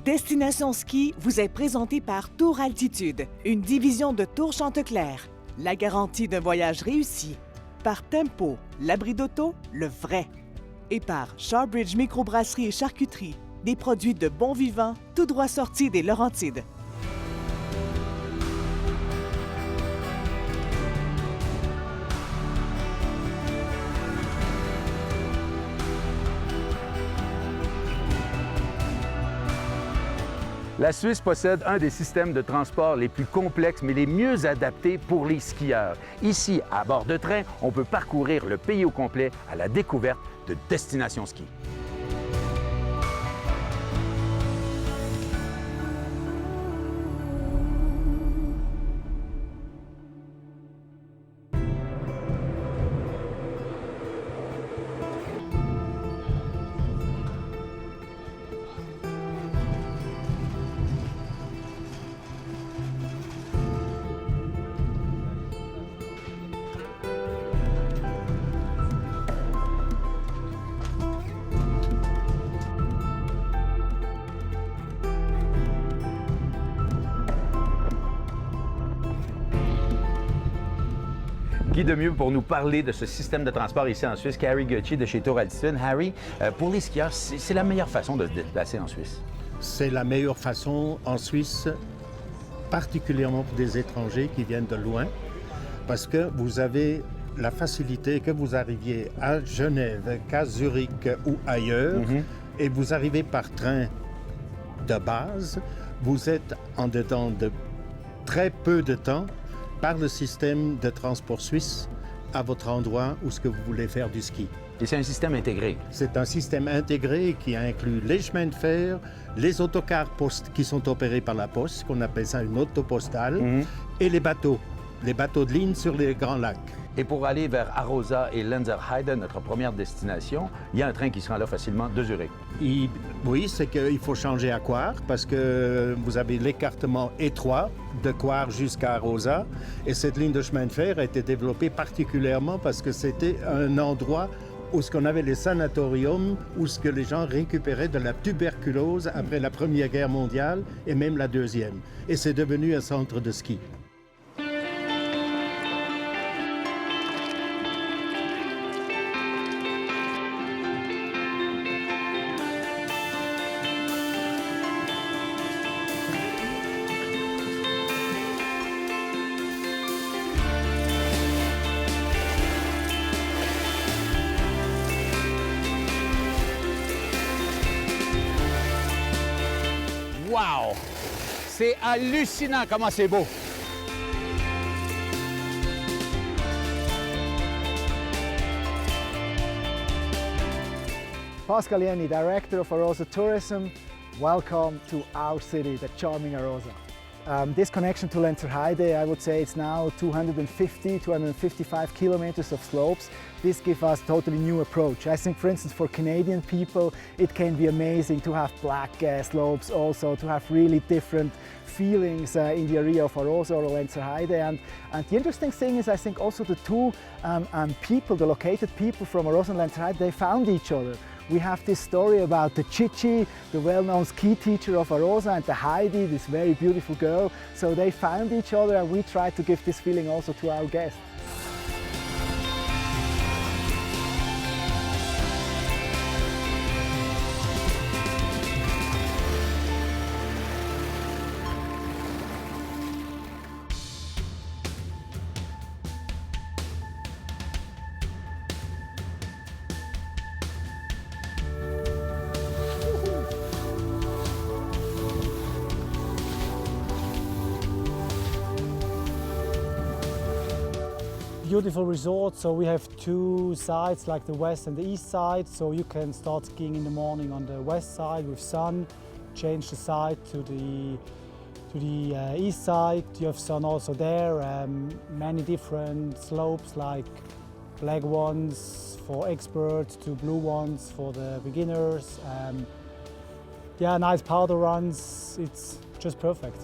Destination Ski vous est présentée par Tour Altitude, une division de Tour Chanteclair. La garantie d'un voyage réussi. Par Tempo, l'abri d'auto, le vrai. Et par Shawbridge Microbrasserie et Charcuterie, des produits de bon vivant, tout droit sortis des Laurentides. La Suisse possède un des systèmes de transport les plus complexes mais les mieux adaptés pour les skieurs. Ici, à bord de train, on peut parcourir le pays au complet à la découverte de Destination Ski. Qui de mieux pour nous parler de ce système de transport ici en Suisse qu'Harry Gucci de chez Tour Altitude. Harry, pour les skieurs, c'est la meilleure façon de se déplacer en Suisse? C'est la meilleure façon en Suisse, particulièrement pour des étrangers qui viennent de loin, parce que vous avez la facilité que vous arriviez à Genève, qu'à Zurich ou ailleurs, et vous arrivez par train de base, vous êtes en dedans de très peu de temps par le système de transport suisse à votre endroit où ce que vous voulez faire du ski. Et c'est un système intégré? C'est un système intégré qui inclut les chemins de fer, les autocars qui sont opérés par la Poste, qu'on appelle ça une autopostale, et les bateaux de ligne sur les grands lacs. Et pour aller vers Arosa et Lenzerheide, notre première destination, il y a un train qui se rend là facilement de Zurich. Oui, c'est qu'il faut changer à Coire parce que vous avez l'écartement étroit de Coire jusqu'à Arosa. Et cette ligne de chemin de fer a été développée particulièrement parce que c'était un endroit où ce qu'on avait les sanatoriums, où ce que les gens récupéraient de la tuberculose après la Première Guerre mondiale et même la Deuxième. Et c'est devenu un centre de ski. Wow! C'est hallucinant comment c'est beau! Pascal Jenny, Director of Arosa Tourism. Welcome to our city, the charming Arosa. This connection to Lenzerheide, I would say it's now 255 kilometers of slopes. This gives us a totally new approach. I think, for instance, for Canadian people, it can be amazing to have black slopes, also to have really different feelings in the area of Arosa or Lenzerheide. And the interesting thing is, I think also the two people, the located people from Arosa and Lenzerheide, they found each other. We have this story about the Chichi, the well-known ski teacher of Arosa, and the Heidi, this very beautiful girl. So they found each other, and we try to give this feeling also to our guests. Beautiful resort, so we have two sides, like the west and the east side, so you can start skiing in the morning on the west side with sun, change the side to the east side. You have sun also there, many different slopes, like black ones for experts to blue ones for the beginners. Yeah, nice powder runs, it's just perfect.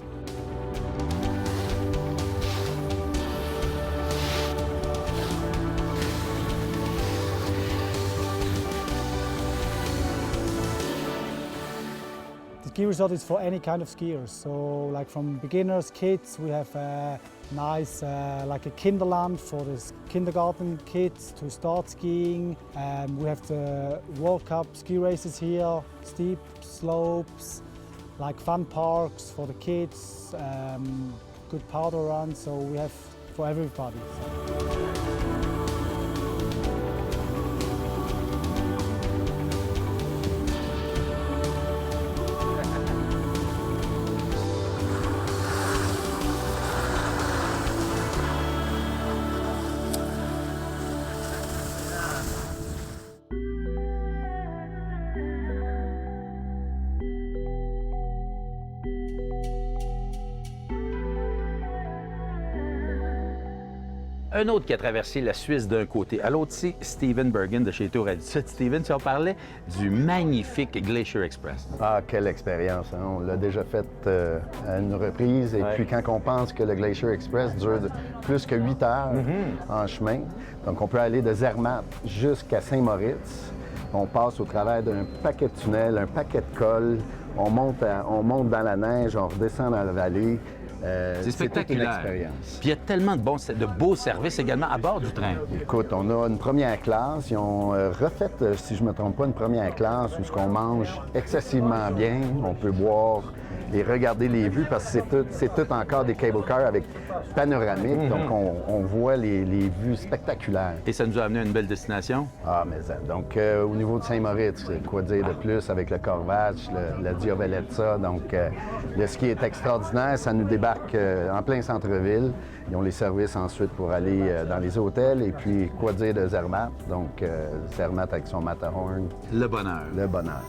ski resort is for any kind of skiers. So like from beginners, kids, we have a nice like a kinderland for the kindergarten kids to start skiing. We have the World Cup ski races here, steep slopes, like fun parks for the kids, good powder runs. So we have for everybody. Un autre qui a traversé la Suisse d'un côté à l'autre, c'est Steven Bergen de chez Tour Altitude. Steven, tu en parlais du magnifique Glacier Express. Ah, quelle expérience! Hein? On l'a déjà fait à une reprise. Et puis quand on pense que le Glacier Express dure plus que 8 heures en chemin, donc on peut aller de Zermatt jusqu'à Saint-Moritz. On passe au travers d'un paquet de tunnels, un paquet de cols. On monte dans la neige, on redescend dans la vallée. C'est spectaculaire. Toute une expérience. Puis il y a tellement de beaux services également à bord du train. Écoute, on a une première classe. Ils ont refait, si je ne me trompe pas, une première classe où on mange excessivement bien. On peut boire et regarder les vues parce que c'est tout encore des cable cars avec panoramique. Donc, on voit les vues spectaculaires. Et ça nous a amené à une belle destination? Ah, mais ça. Donc, au niveau de Saint-Moritz, quoi dire de plus avec le Corvatsch, la Diovelezza. Donc, le ski est extraordinaire. Ça nous débarque en plein centre-ville. Ils ont les services ensuite pour aller dans les hôtels. Et puis, quoi dire de Zermatt? Donc, Zermatt avec son Matterhorn. Le bonheur. Le bonheur.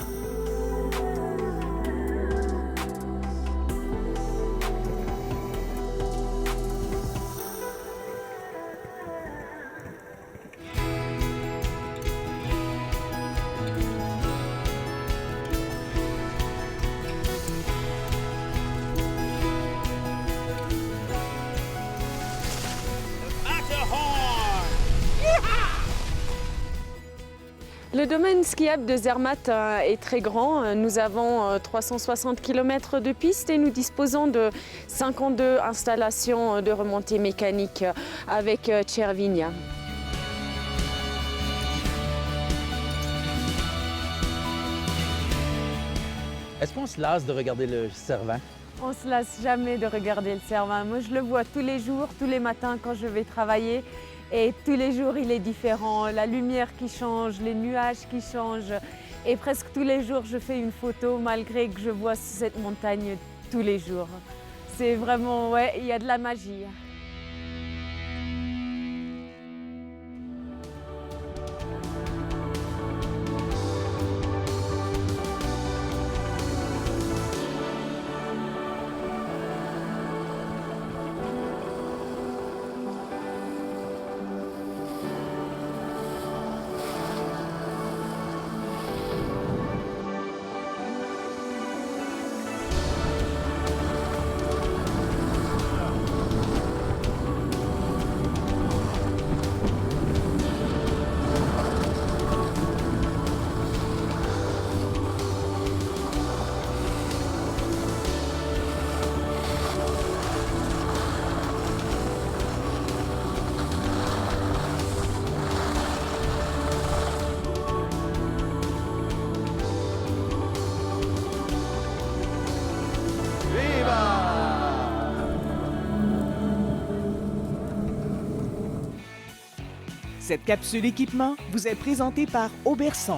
Le domaine skiable de Zermatt est très grand. Nous avons 360 km de pistes et nous disposons de 52 installations de remontée mécanique avec Cervinia. Est-ce qu'on se lasse de regarder le Cervin? On ne se lasse jamais de regarder le Cervin. Moi, je le vois tous les jours, tous les matins quand je vais travailler. Et tous les jours, il est différent. La lumière qui change, les nuages qui changent. Et presque tous les jours, je fais une photo malgré que je vois cette montagne tous les jours. C'est vraiment, ouais, il y a de la magie. Cette capsule équipement vous est présentée par Auberson.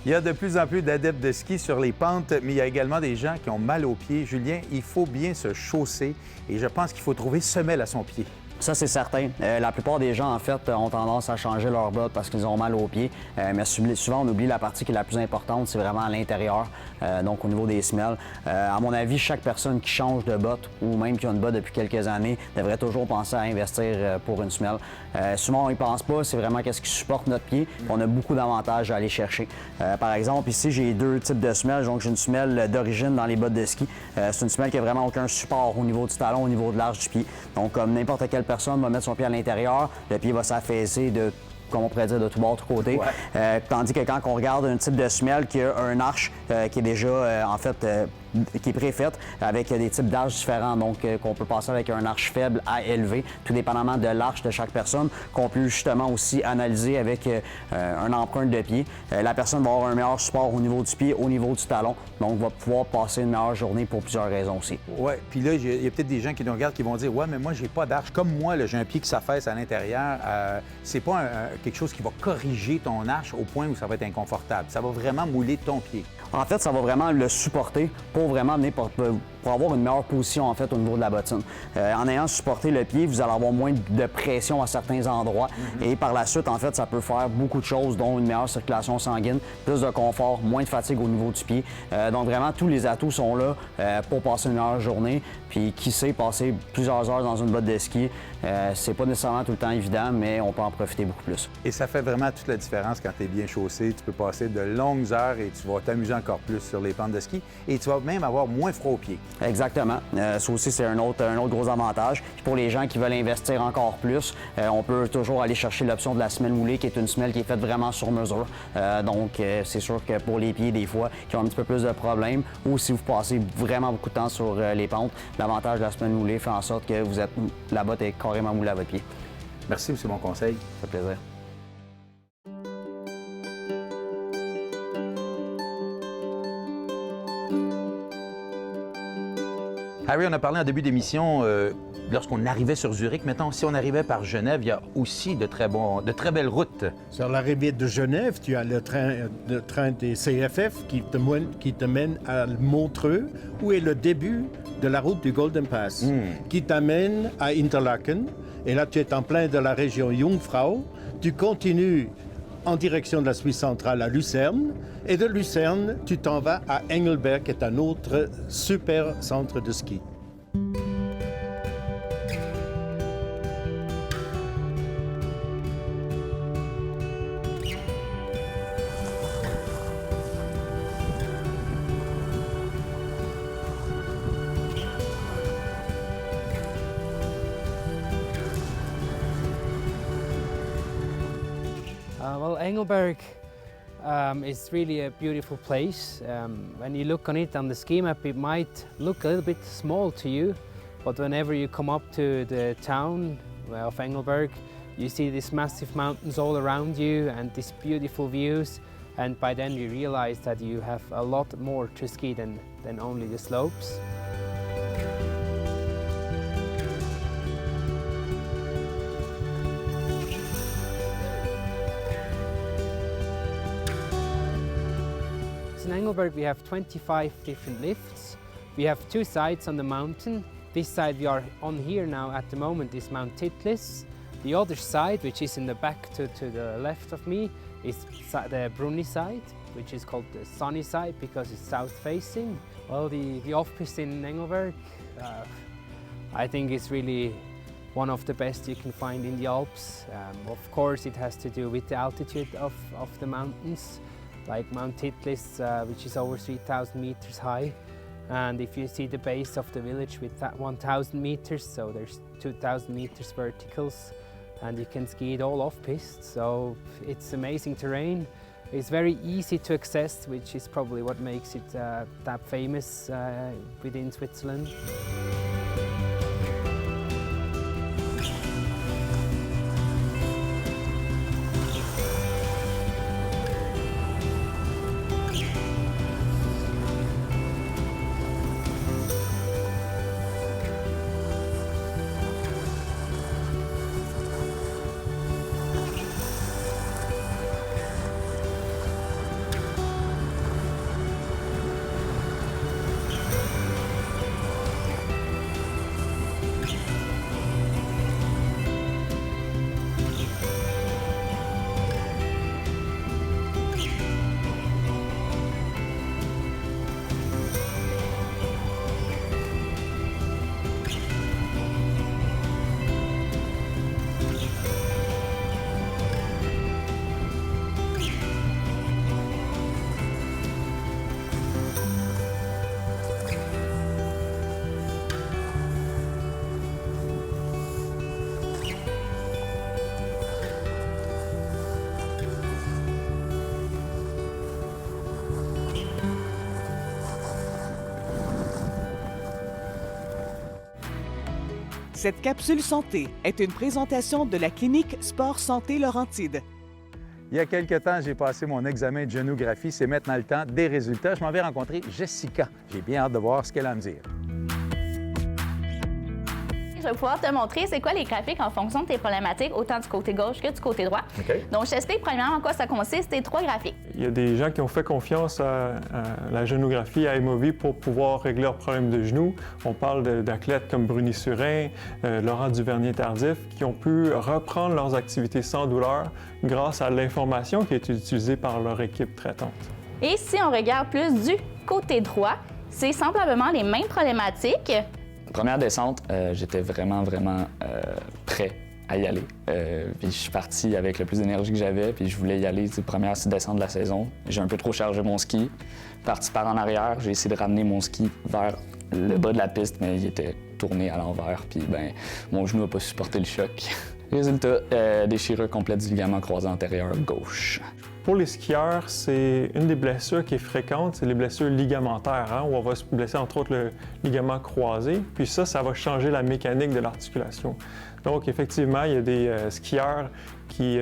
Il y a de plus en plus d'adeptes de ski sur les pentes, mais il y a également des gens qui ont mal aux pieds. Julien, il faut bien se chausser et je pense qu'il faut trouver semelle à son pied. Ça, c'est certain. La plupart des gens, en fait, ont tendance à changer leurs bottes parce qu'ils ont mal aux pieds. Mais souvent, on oublie la partie qui est la plus importante, c'est vraiment à l'intérieur, donc au niveau des semelles. À mon avis, chaque personne qui change de botte ou même qui a une botte depuis quelques années devrait toujours penser à investir pour une semelle. Souvent, on n'y pense pas, c'est vraiment qu'est-ce qui supporte notre pied. On a beaucoup d'avantages à aller chercher. Par exemple, ici, j'ai deux types de semelles. Donc, j'ai une semelle d'origine dans les bottes de ski. C'est une semelle qui n'a vraiment aucun support au niveau du talon, au niveau de l'arche du pied. Donc, comme n'importe quelle personne va mettre son pied à l'intérieur, le pied va s'affaisser comme on pourrait dire, de tout bord, de tout côté. Ouais. Tandis que quand on regarde un type de semelle qui a un arche qui est déjà, qui est préfaite avec des types d'arches différents, donc qu'on peut passer avec un arche faible à élevé, tout dépendamment de l'arche de chaque personne, qu'on peut justement aussi analyser avec un empreinte de pied. La personne va avoir un meilleur support au niveau du pied, au niveau du talon, donc va pouvoir passer une meilleure journée pour plusieurs raisons aussi. Oui, puis là, il y a peut-être des gens qui nous regardent qui vont dire « Ouais, mais moi, j'ai pas d'arche. Comme moi, là, j'ai un pied qui s'affaisse à l'intérieur. C'est pas quelque chose qui va corriger ton arche au point où ça va être inconfortable. Ça va vraiment mouler ton pied. » En fait, ça va vraiment le supporter pour vraiment venir pour avoir une meilleure position en fait au niveau de la bottine. En ayant supporté le pied, vous allez avoir moins de pression à certains endroits et par la suite, en fait, ça peut faire beaucoup de choses, dont une meilleure circulation sanguine, plus de confort, moins de fatigue au niveau du pied. Donc vraiment, tous les atouts sont là pour passer une meilleure journée. Puis qui sait, passer plusieurs heures dans une botte de ski, c'est pas nécessairement tout le temps évident, mais on peut en profiter beaucoup plus. Et ça fait vraiment toute la différence quand tu es bien chaussé. Tu peux passer de longues heures et tu vas t'amuser encore plus sur les pentes de ski et tu vas même avoir moins froid aux pieds. Exactement. Ça aussi, c'est un autre gros avantage. Puis pour les gens qui veulent investir encore plus, on peut toujours aller chercher l'option de la semelle moulée, qui est une semelle qui est faite vraiment sur mesure. Donc, c'est sûr que pour les pieds, des fois, qui ont un petit peu plus de problèmes, ou si vous passez vraiment beaucoup de temps sur les pentes, l'avantage de la semelle moulée fait en sorte que la botte est carrément moulée à votre pied. Merci, c'est mon conseil. Ça fait plaisir. Harry, on a parlé en début d'émission lorsqu'on arrivait sur Zurich. Maintenant, si on arrivait par Genève, il y a aussi de très belles routes. Sur l'arrivée de Genève, tu as le train des CFF qui te mène à Montreux, où est le début de la route du Golden Pass, qui t'amène à Interlaken. Et là, tu es en plein de la région Jungfrau. Tu continues en direction de la Suisse centrale à Lucerne. Et de Lucerne, tu t'en vas à Engelberg, qui est un autre super centre de ski. Well, Engelberg is really a beautiful place. When you look on it on the ski map, it might look a little bit small to you, but whenever you come up to the town of Engelberg, you see these massive mountains all around you and these beautiful views, and by then you realize that you have a lot more to ski than only the slopes. In Engelberg we have 25 different lifts. We have two sides on the mountain. This side we are on here now at the moment is Mount Titlis. The other side, which is in the back to the left of me, is the Brunni side, which is called the sunny side because it's south facing. Well, the off-piste in Engelberg, I think it's really one of the best you can find in the Alps. Of course, it has to do with the altitude of the mountains, like Mount Titlis, which is over 3,000 meters high. And if you see the base of the village with that 1,000 meters, so there's 2,000 meters verticals, and you can ski it all off-piste. So it's amazing terrain. It's very easy to access, which is probably what makes it that famous within Switzerland. Cette capsule santé est une présentation de la clinique Sport Santé Laurentide. Il y a quelques temps, j'ai passé mon examen de génographie. C'est maintenant le temps des résultats. Je m'en vais rencontrer Jessica. J'ai bien hâte de voir ce qu'elle a à me dire. Je vais pouvoir te montrer c'est quoi les graphiques en fonction de tes problématiques, autant du côté gauche que du côté droit. Okay. Donc, je t'explique premièrement en quoi ça consiste, ces 3 graphiques. Il y a des gens qui ont fait confiance à la génographie, à Aimovie pour pouvoir régler leurs problèmes de genoux. On parle d'athlètes comme Bruni Surin, Laurent Duvernier-Tardif, qui ont pu reprendre leurs activités sans douleur grâce à l'information qui a été utilisée par leur équipe traitante. Et si on regarde plus du côté droit, c'est semblablement les mêmes problématiques. Première descente, j'étais vraiment prêt à y aller. Puis je suis parti avec le plus d'énergie que j'avais, puis je voulais y aller, première descente de la saison. J'ai un peu trop chargé mon ski, parti par en arrière, j'ai essayé de ramener mon ski vers le bas de la piste, mais il était tourné à l'envers, puis mon genou n'a pas supporté le choc. Résultat, déchirure complète du ligament croisé antérieur gauche. Pour les skieurs, c'est une des blessures qui est fréquente, c'est les blessures ligamentaires, où on va se blesser entre autres le ligament croisé, puis ça va changer la mécanique de l'articulation. Donc effectivement, il y a des skieurs qui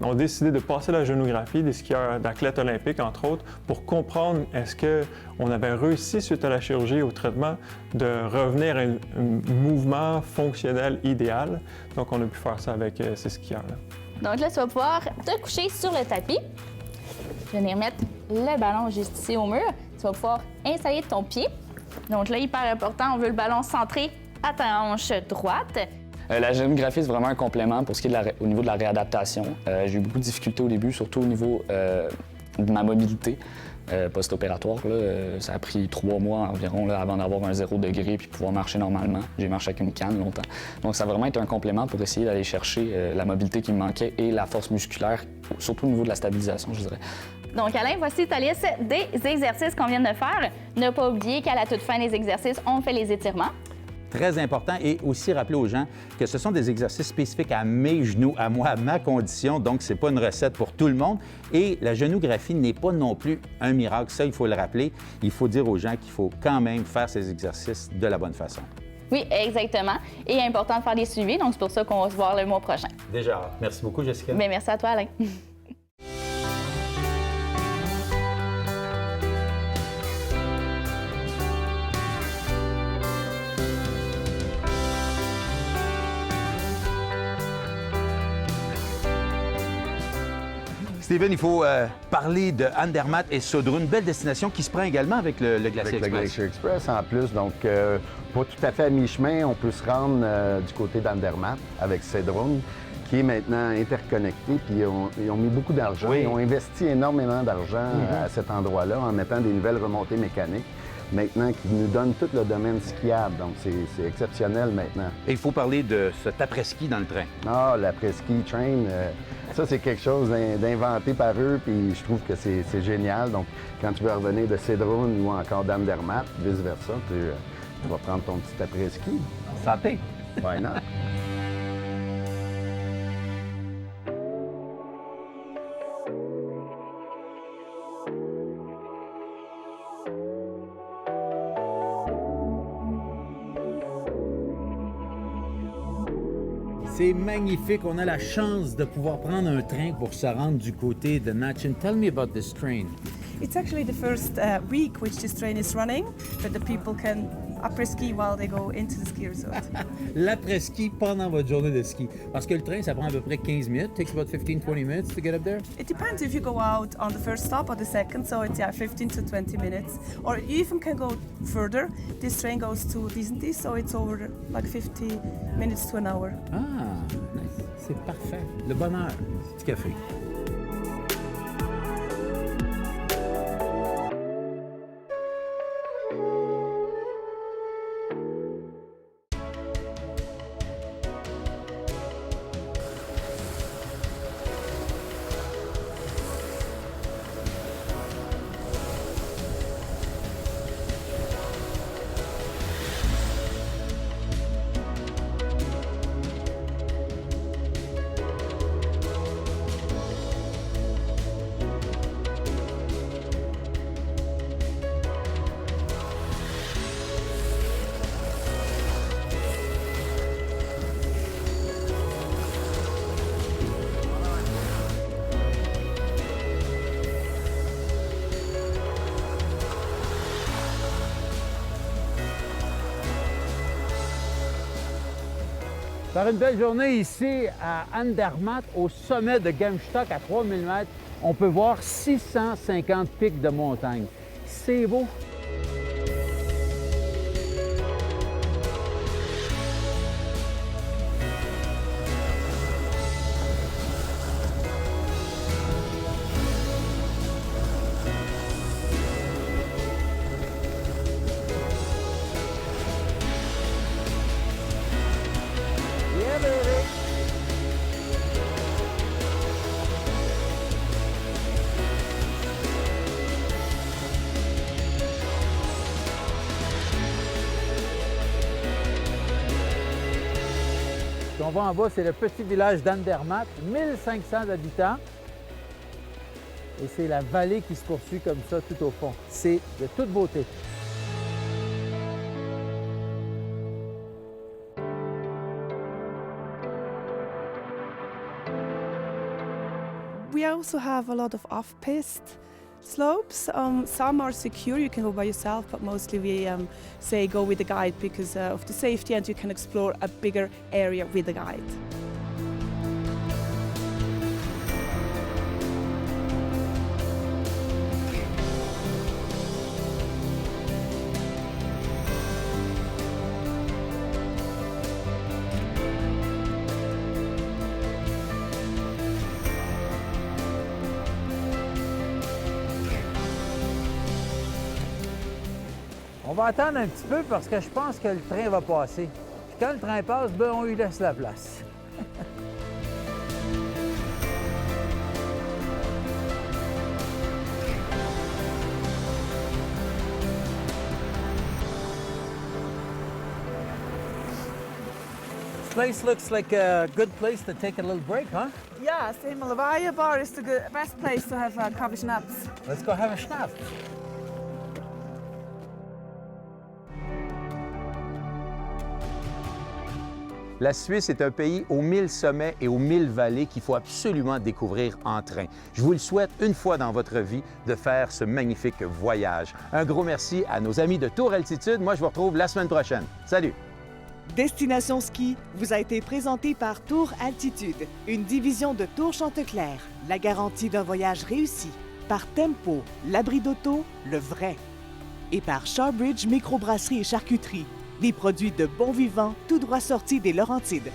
ont décidé de passer la génographie, des skieurs d'athlètes olympiques entre autres, pour comprendre est-ce qu'on avait réussi suite à la chirurgie au traitement de revenir à un mouvement fonctionnel idéal. Donc on a pu faire ça avec ces skieurs-là. Donc là, tu vas pouvoir te coucher sur le tapis. Je vais venir mettre le ballon juste ici au mur. Tu vas pouvoir installer ton pied. Donc là, hyper important, on veut le ballon centré à ta hanche droite. La génographie, c'est vraiment un complément pour ce qui est au niveau de la réadaptation. J'ai eu beaucoup de difficultés au début, surtout au niveau de ma mobilité post-opératoire. Ça a pris 3 mois environ avant d'avoir un 0 degré puis pouvoir marcher normalement. J'ai marché avec une canne longtemps. Donc ça a vraiment été un complément pour essayer d'aller chercher la mobilité qui me manquait et la force musculaire, surtout au niveau de la stabilisation, je dirais. Donc Alain, voici ta liste des exercices qu'on vient de faire. Ne pas oublier qu'à la toute fin des exercices, on fait les étirements. Très important, et aussi rappeler aux gens que ce sont des exercices spécifiques à mes genoux, à moi, à ma condition, donc c'est pas une recette pour tout le monde. Et la génographie n'est pas non plus un miracle, ça il faut le rappeler. Il faut dire aux gens qu'il faut quand même faire ces exercices de la bonne façon. Oui, exactement. Et important de faire des suivis, donc c'est pour ça qu'on va se voir le mois prochain. Déjà, merci beaucoup Jessica. Bien, merci à toi Alain. Steven, il faut parler de Andermatt et Sodrun, une belle destination qui se prend également avec le Glacier Express. Avec le Glacier Express en plus, donc pas tout à fait à mi-chemin, on peut se rendre du côté d'Andermatt avec Sedrun, qui est maintenant interconnecté, puis ils ont mis beaucoup d'argent, Ils ont investi énormément d'argent à cet endroit-là en mettant des nouvelles remontées mécaniques. Maintenant, qui nous donne tout le domaine skiable. Donc, c'est exceptionnel maintenant. Et il faut parler de cet après-ski dans le train. Ah, l'après-ski train, ça, c'est quelque chose d'inventé par eux, puis je trouve que c'est génial. Donc, quand tu veux revenir de Sedrun ou encore d'Andermatt, vice-versa, tu vas prendre ton petit après-ski. Santé! Why not? C'est magnifique. On a la chance de pouvoir prendre un train pour se rendre du côté de Natchez. Tell me about this train. It's actually the first week which this train is running, but the people can après-ski while they go into the ski resort. L'après-ski pendant votre journée de ski. Parce que le train, ça prend à peu près 15 minutes. It takes about 15-20 minutes to get up there. It depends if you go out on the first stop or the second, so it's 15 to 20 minutes. Or you even can go further. This train goes to Disentis, so it's over like 50 minutes to an hour. Ah, nice. C'est parfait. Le bonheur. Petit café. Par une belle journée ici à Andermatt, au sommet de Gemstock à 3000 mètres, on peut voir 650 pics de montagne. C'est beau! Ce qu'on voit en bas, c'est le petit village d'Andermatt, 1500 habitants. Et c'est la vallée qui se poursuit comme ça tout au fond. C'est de toute beauté. We also have a lot of off-piste slopes. Some are secure, you can go by yourself, but mostly we say go with the guide because of the safety and you can explore a bigger area with the guide. On va attendre un petit peu parce que je pense que le train va passer. Puis quand le train passe, ben on lui laisse la place. This place looks like a good place to take a little break, huh? Yeah, same Malavaya bar is the best place to have coffee schnapps. Let's go have a schnapp. La Suisse est un pays aux 1000 sommets et aux 1000 vallées qu'il faut absolument découvrir en train. Je vous le souhaite une fois dans votre vie de faire ce magnifique voyage. Un gros merci à nos amis de Tour Altitude. Moi, je vous retrouve la semaine prochaine. Salut! Destination Ski vous a été présenté par Tour Altitude, une division de Tour Chanteclair, la garantie d'un voyage réussi. Par Tempo, l'abri d'auto, le vrai. Et par Shawbridge Microbrasserie et Charcuterie, des produits de bon vivant tout droit sortis des Laurentides.